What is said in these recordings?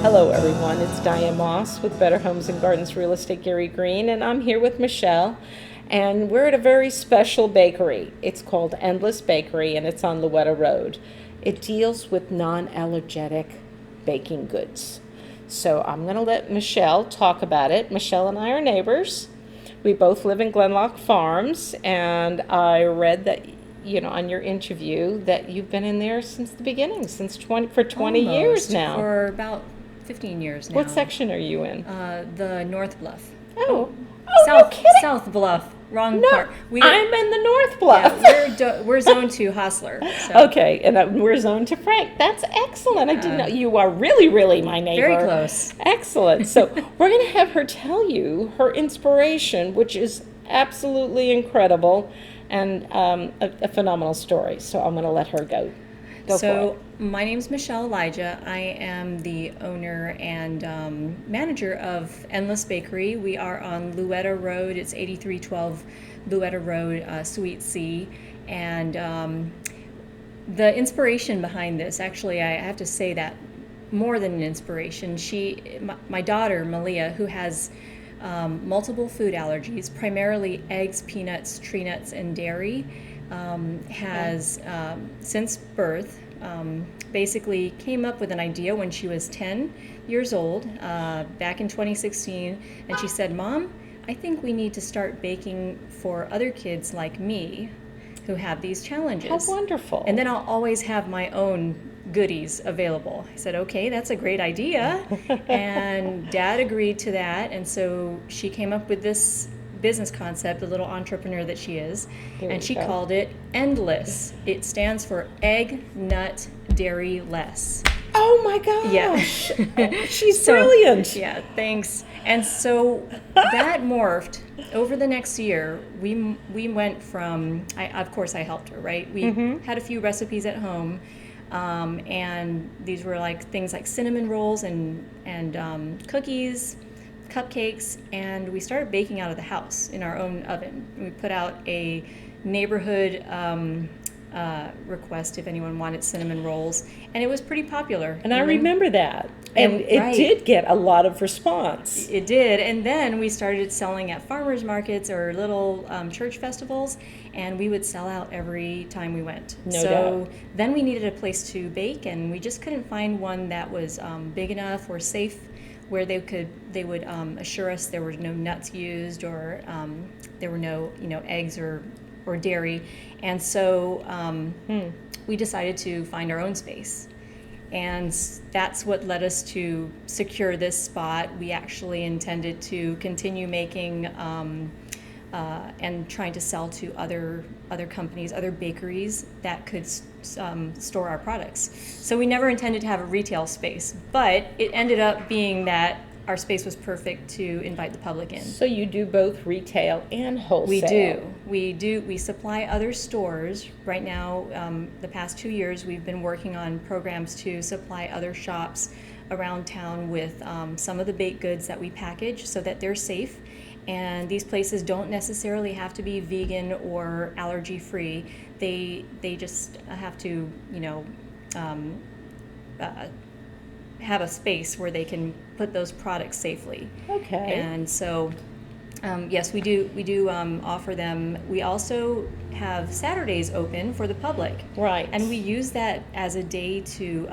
Hello, everyone. It's Diane Moss with Better Homes and Gardens Real Estate Gary Green, and I'm here with Michelle. And we're at a very special bakery. It's called Endless Bakery, and it's on Louetta Road. It deals with non-allergenic baking goods. So I'm going to let Michelle talk about it. Michelle and I are neighbors. We both live in Glenlock Farms, and I read that on your interview that you've been in there since the beginning, since 20 years Almost, now. for about 15 years now. What section are you in? The North Bluff. Oh, South, no kidding. South Bluff. Wrong No, part. I'm in the North Bluff. Yeah, we're zone 2 Hostler. So. Okay, and we're zoned to Frank. That's excellent. I didn't know you are really my neighbor. Very close. Excellent. So we're going to have her tell you her inspiration, which is absolutely incredible and a phenomenal story. So I'm going to let her go. Go for it. My name's Michelle Elijah. I am the owner and manager of Endless Bakery. We are on Louetta Road. It's 8312 Louetta Road, Suite C. And the inspiration behind this, actually, I have to say that more than an inspiration, my daughter, Malia, who has multiple food allergies, primarily eggs, peanuts, tree nuts, and dairy, has since birth basically came up with an idea when she was 10 years old back in 2016, and she said, "Mom, I think we need to start baking for other kids like me who have these challenges." How wonderful. And then I'll always have my own goodies available. I said, "Okay, that's a great idea." And Dad agreed to that, and so she came up with this business concept, the little entrepreneur that she is, and she called it Endless. It stands for Egg, Nut, Dairy Less. Oh my gosh. Yeah. She's brilliant. Yeah, thanks. And so that morphed over the next year. We went from, of course I helped her, right? We had a few recipes at home, and these were things like cinnamon rolls and cookies, cupcakes, and we started baking out of the house in our own oven. We put out a neighborhood request if anyone wanted cinnamon rolls, and it was pretty popular. And I remember that. And it did get a lot of response. It did. And then we started selling at farmers markets or little church festivals, and we would sell out every time we went. No doubt. Then we needed a place to bake, and we just couldn't find one that was big enough or safe, where they would assure us there were no nuts used, or there were no eggs or dairy. And so we decided to find our own space, and that's what led us to secure this spot. We actually intended to continue making and trying to sell to other companies, other bakeries that could store our products. So we never intended to have a retail space, but it ended up being that our space was perfect to invite the public in. So you do both retail and wholesale. We do. We supply other stores. Right now, the past 2 years, we've been working on programs to supply other shops around town with some of the baked goods that we package so that they're safe. And these places don't necessarily have to be vegan or allergy free. They just have to, have a space where they can put those products safely. Okay. And so, yes, we do offer them. We also have Saturdays open for the public. Right. And we use that as a day to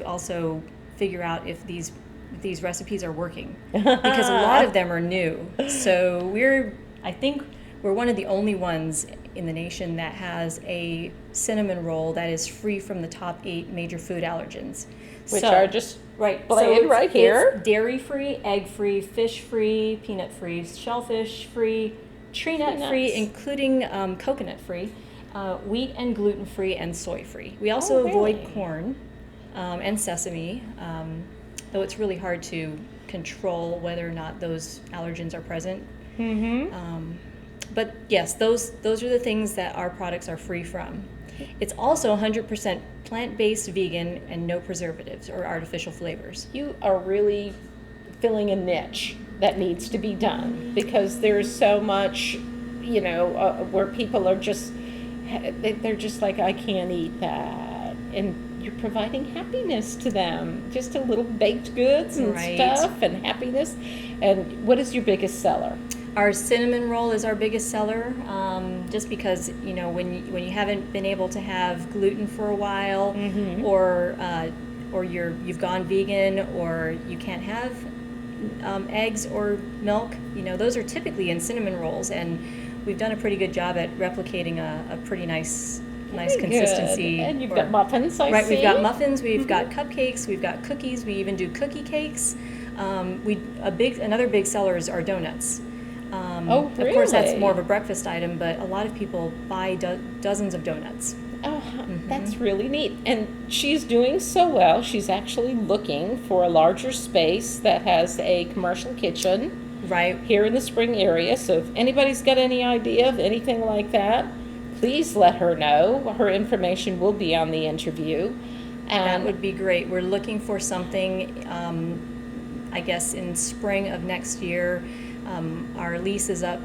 also figure out if these recipes are working, because a lot of them are new. So I think we're one of the only ones in the nation that has a cinnamon roll that is free from the top 8 major food allergens. Which are just right here. It's dairy-free, egg-free, fish-free, peanut-free, shellfish-free, tree nut-free, including coconut-free, wheat and gluten-free, and soy-free. We also avoid corn and sesame, though it's really hard to control whether or not those allergens are present. But yes, those are the things that our products are free from. It's also 100% plant-based, vegan, and no preservatives or artificial flavors. You are really filling a niche that needs to be done, because there's so much, where people are just, they're just like, I can't eat that. And you're providing happiness to them. Just a little baked goods and Right. stuff and happiness. And what is your biggest seller? Our cinnamon roll is our biggest seller, just because when you haven't been able to have gluten for a while, or you've gone vegan, or you can't have eggs or milk, those are typically in cinnamon rolls, and we've done a pretty good job at replicating a pretty nice Very consistency. good. And you've got muffins, I Right, see. we've got muffins, we've got cupcakes, we've got cookies, we even do cookie cakes. Another big seller is our donuts. Oh, Of course, that's really? more of a breakfast item, but a lot of people buy dozens of donuts. Oh, that's really neat. And she's doing so well. She's actually looking for a larger space that has a commercial kitchen Right. here in the Spring area. So if anybody's got any idea of anything like that, please let her know. Her information will be on the interview. That And would be great. We're looking for something, I guess, in spring of next year. Our lease is up,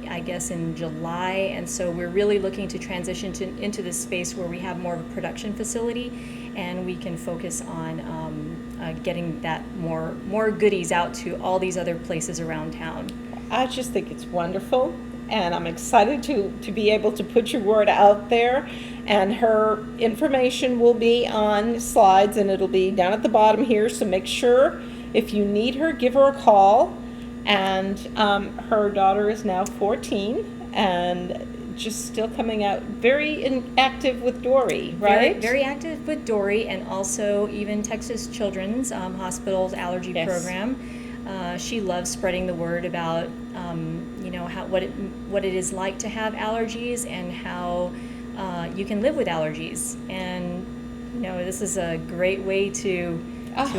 I guess, in July, and so we're really looking to transition into this space where we have more of a production facility, and we can focus on getting that more goodies out to all these other places around town. I just think it's wonderful, and I'm excited to be able to put your word out there. And her information will be on slides, and it'll be down at the bottom here, so make sure if you need her, give her a call. And her daughter is now 14 and just still coming out very active with Dory, right? Very, very active with Dory, and also even Texas Children's Hospital's allergy Yes. program. She loves spreading the word about what it is like to have allergies, and how you can live with allergies. And this is a great way to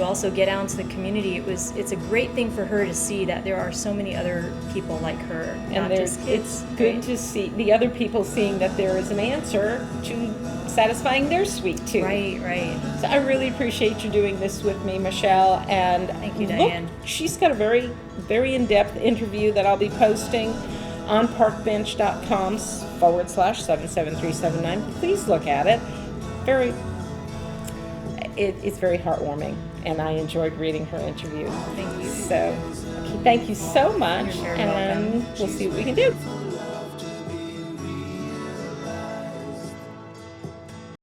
also get out into the community. It's a great thing for her to see that there are so many other people like her, And not just kids. it's good to see the other people seeing that there is an answer to satisfying their sweet tooth. Right, right. So I really appreciate you doing this with me, Michelle. And Thank you, look, Diane. she's got a very, very in-depth interview that I'll be posting on parkbench.com/77379. Please look at it. It's very heartwarming, and I enjoyed reading her interview. Thank you. So, thank you so much, You're very and welcome. we'll see what we can do.